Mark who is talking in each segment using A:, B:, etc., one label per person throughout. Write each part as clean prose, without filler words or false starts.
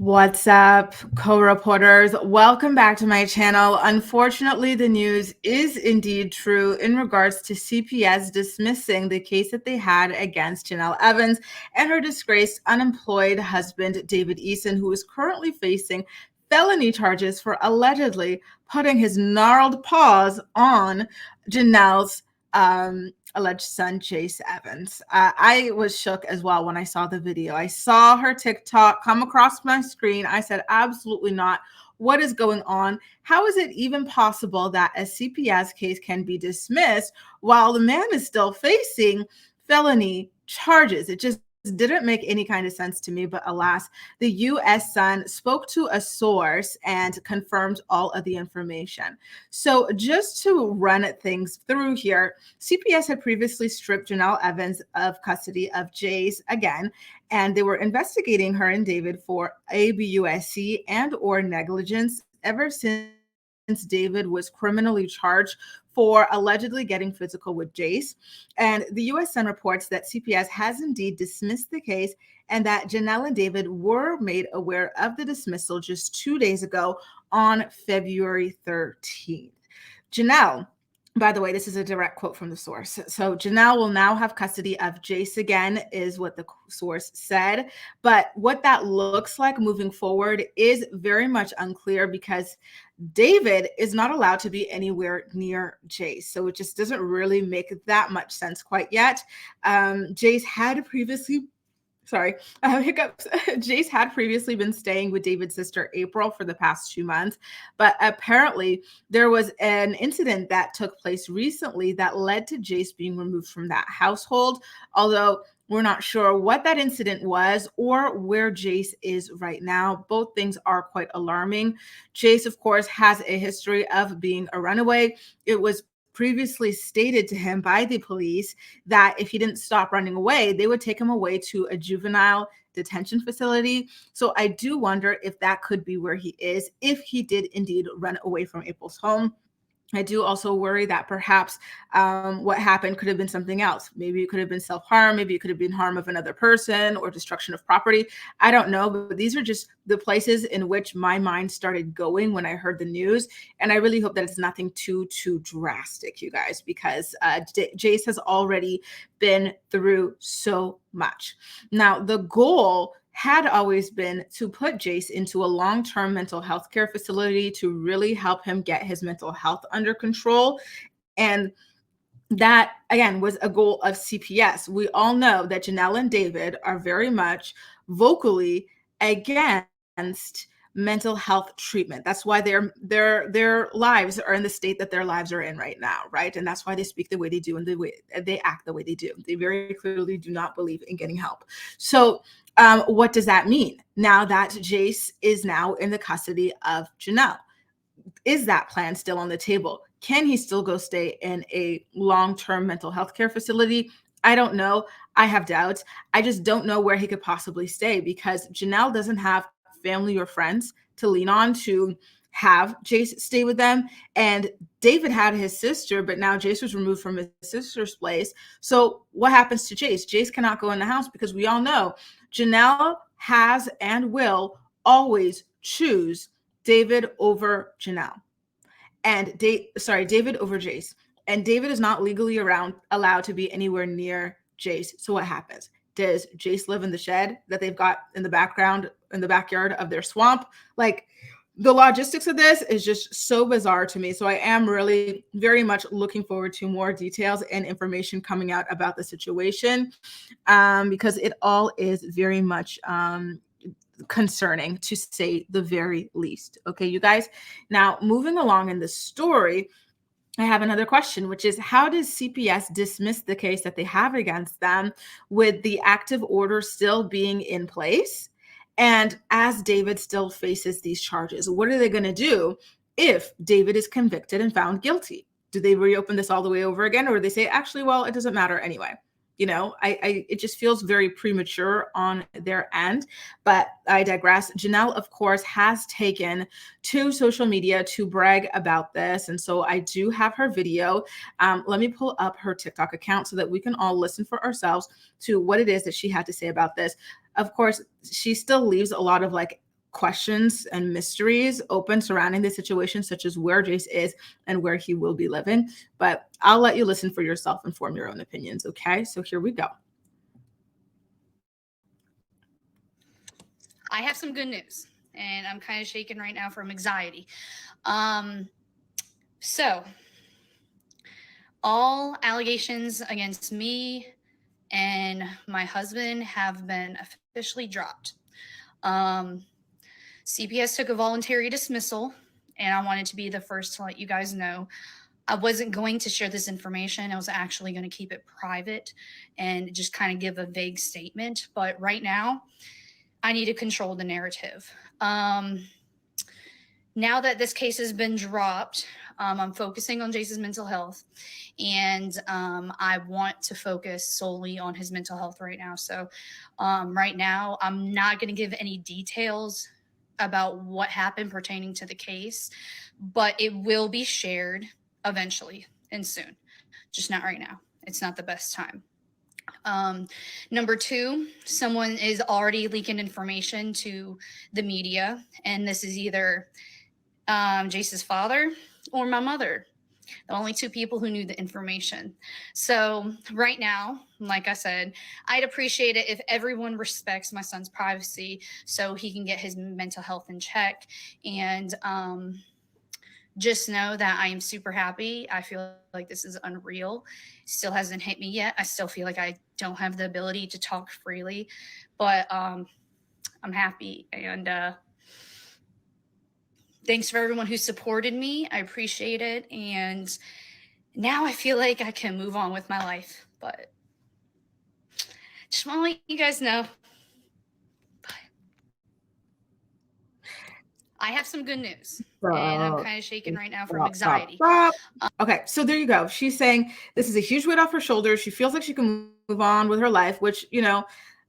A: What's up, co-reporters? Welcome back to my channel. Unfortunately, the news is indeed true in regards to CPS dismissing the case that they had against Janelle Evans and her disgraced unemployed husband, David Eason, who is currently facing felony charges for allegedly putting his gnarled paws on Janelle's alleged son, Jace Evans. I was shook as well when I saw the video. I saw her TikTok come across my screen. I said, absolutely not. What is going on? How is it even possible that a CPS case can be dismissed while the man is still facing felony charges? It just didn't make any kind of sense to me, but alas, the U.S. Sun spoke to a source and confirmed all of the information. So just to run things through here, CPS had previously stripped Janelle Evans of custody of Jace again, and they were investigating her and David for ABUSC and or negligence ever since David was criminally charged for allegedly getting physical with Jace. And the U.S. Sun reports that CPS has indeed dismissed the case and that Janelle and David were made aware of the dismissal just 2 days ago on February 13th. Janelle, by the way, this is a direct quote from the source. So Janelle will now have custody of Jace again, is what the source said. But what that looks like moving forward is very much unclear because David is not allowed to be anywhere near Jace. So it just doesn't really make that much sense quite yet. Jace had previously hiccups. Jace had previously been staying with David's sister April for the past 2 months, but apparently there was an incident that took place recently that led to Jace being removed from that household, although we're not sure what that incident was or where Jace is right now. Both things are quite alarming. Jace, of course, has a history of being a runaway. It was previously stated to him by the police that if he didn't stop running away, they would take him away to a juvenile detention facility. So I do wonder if that could be where he is, if he did indeed run away from April's home. I do also worry that perhaps what happened could have been something else. Maybe it could have been self-harm. Maybe it could have been harm of another person or destruction of property. I don't know, but these are just the places in which my mind started going when I heard the news. And I really hope that it's nothing too drastic, you guys, because Jace has already been through so much. Now, the goal had always been to put Jace into a long-term mental health care facility to really help him get his mental health under control. And that, again, was a goal of CPS. We all know that Janelle and David are very much vocally against mental health treatment. That's why their lives are in the state that their lives are in right now, right? And that's why they speak the way they do and the way they act the way they do. They very clearly do not believe in getting help. So what does that mean? Now that Jace is now in the custody of Janelle, is that plan still on the table? Can he still go stay in a long-term mental health care facility? I don't know. I have doubts. I just don't know where he could possibly stay because Janelle doesn't have family or friends to lean on to have Jace stay with them. And David had his sister, but now Jace was removed from his sister's place. So what happens to Jace? Jace cannot go in the house because we all know Janelle has and will always choose David over Janelle. And David over Jace. And David is not legally allowed to be anywhere near Jace. So what happens? Does Jace live in the shed that they've got in the background, in the backyard of their swamp? Like, the logistics of this is just so bizarre to me. So I am really very much looking forward to more details and information coming out about the situation because it all is very much concerning, to say the very least. Okay, you guys. Now, moving along in the story, I have another question, which is how does CPS dismiss the case that they have against them with the active order still being in place? And as David still faces these charges, what are they going to do if David is convicted and found guilty? Do they reopen this all the way over again? Or do they say, actually, well, it doesn't matter anyway? You know, it just feels very premature on their end, but I digress. Janelle, of course, has taken to social media to brag about this. And so I do have her video. Let me pull up her TikTok account so that we can all listen for ourselves to what it is that she had to say about this. Of course, she still leaves a lot of like questions and mysteries open surrounding the situation, such as where Jace is and where he will be living. But I'll let you listen for yourself and form your own opinions. Okay, so here we go.
B: I have some good news, and I'm kind of shaking right now from anxiety. So, all allegations against me and my husband have been officially dropped. Um, CPS took a voluntary dismissal, and I wanted to be the first to let you guys know. I wasn't going to share this information. I was actually going to keep it private and just kind of give a vague statement. But right now, I need to control the narrative. Now that this case has been dropped, I'm focusing on Jace's mental health, and I want to focus solely on his mental health right now. So, right now, I'm not going to give any details about what happened pertaining to the case, but it will be shared eventually and soon, just not right now. It's not the best time. Number two, someone is already leaking information to the media, and this is either Jace's father or my mother, the only two people who knew the information. So, right now, like I said, I'd appreciate it if everyone respects my son's privacy so he can get his mental health in check. And just know that I am super happy. I feel like this is unreal. Still hasn't hit me yet. I still feel like I don't have the ability to talk freely, but I'm happy. And thanks for everyone who supported me. I appreciate it. And now I feel like I can move on with my life. But just want to let you guys know. But I have some good news. And I'm kind of shaking right now from anxiety.
A: Okay, so there you go. She's saying this is a huge weight off her shoulders. She feels like she can move on with her life, which,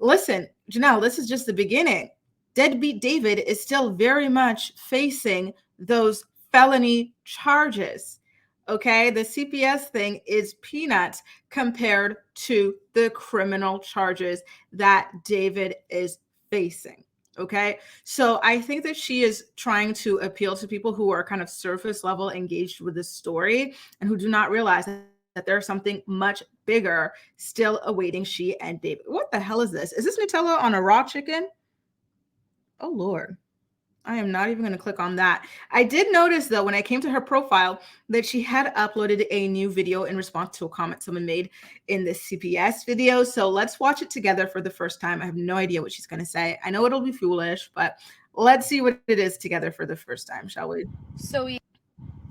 A: listen, Janelle, this is just the beginning. Deadbeat David is still very much facing those felony charges. Okay, the CPS thing is peanuts compared to the criminal charges that David is facing. Okay, so I think that she is trying to appeal to people who are kind of surface level engaged with this story and who do not realize that there's something much bigger still awaiting she and David. What the hell is this? Is this Nutella on a raw chicken? Oh, Lord. I am not even going to click on that. I did notice, though, when I came to her profile, that she had uploaded a new video in response to a comment someone made in the CPS video. So let's watch it together for the first time. I have no idea what she's going to say. I know it'll be foolish, but let's see what it is together for the first time, shall we?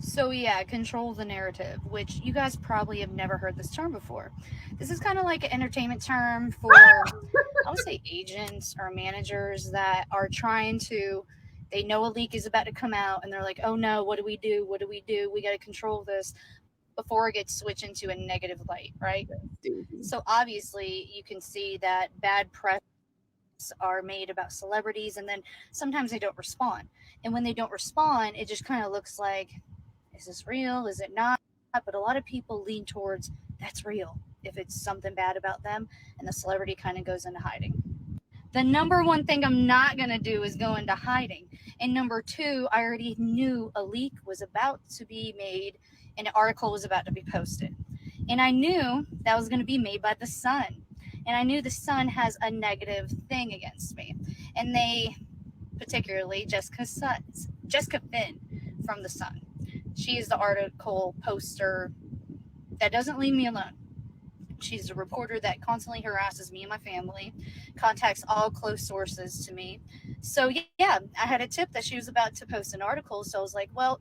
B: So yeah, control the narrative, which you guys probably have never heard this term before. This is kind of like an entertainment term for, I would say, agents or managers that are trying to. They know a leak is about to come out, and they're like, "Oh no, what do we do? What do we do? We got to control this before it gets switched into a negative light, right?" So obviously, you can see that bad press are made about celebrities, and then sometimes they don't respond. And when they don't respond, it just kind of looks like, is this real? Is it not? But a lot of people lean towards that's real if it's something bad about them, and the celebrity kind of goes into hiding. The number one thing I'm not going to do is go into hiding. And number two, I already knew a leak was about to be made and an article was about to be posted. And I knew that was going to be made by the Sun. And I knew the Sun has a negative thing against me. And they, particularly Jessica Finn from the Sun. She is the article poster that doesn't leave me alone. She's a reporter that constantly harasses me and my family, contacts all close sources to me. So, yeah, I had a tip that she was about to post an article. So I was like, well,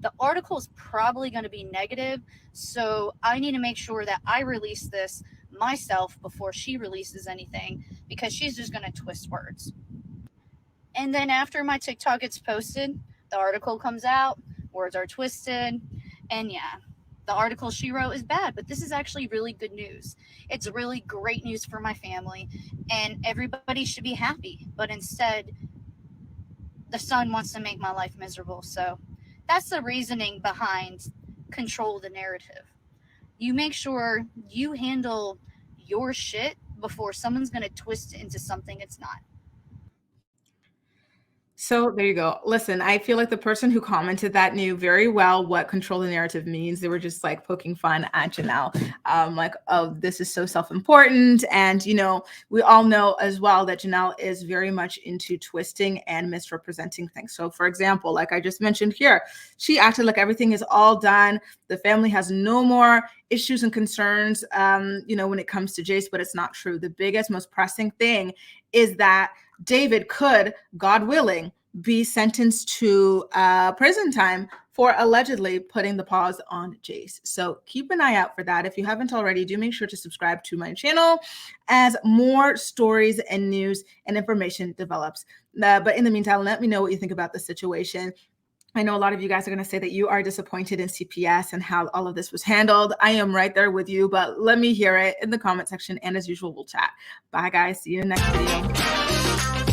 B: the article is probably going to be negative. So I need to make sure that I release this myself before she releases anything because she's just going to twist words. And then after my TikTok gets posted, the article comes out, words are twisted, and yeah, the article she wrote is bad, but this is actually really good news. It's really great news for my family, and everybody should be happy. But instead, the Sun wants to make my life miserable. So that's the reasoning behind control the narrative. You make sure you handle your shit before someone's going to twist it into something it's not.
A: So there you go. Listen, I feel like the person who commented that knew very well what control the narrative means. They were just like poking fun at Janelle. Like, oh, this is so self-important. And, you know, we all know as well that Janelle is very much into twisting and misrepresenting things. So for example, like I just mentioned here, she acted like everything is all done. The family has no more issues and concerns, you know, when it comes to Jace, but it's not true. The biggest, most pressing thing is that David could, God willing, be sentenced to prison time for allegedly putting the pause on Jace. So keep an eye out for that. If you haven't already, do make sure to subscribe to my channel as more stories and news and information develops. But in the meantime, let me know what you think about the situation. I know a lot of you guys are going to say that you are disappointed in CPS and how all of this was handled. I am right there with you, but let me hear it in the comment section. And as usual, we'll chat. Bye, guys. See you in the next video.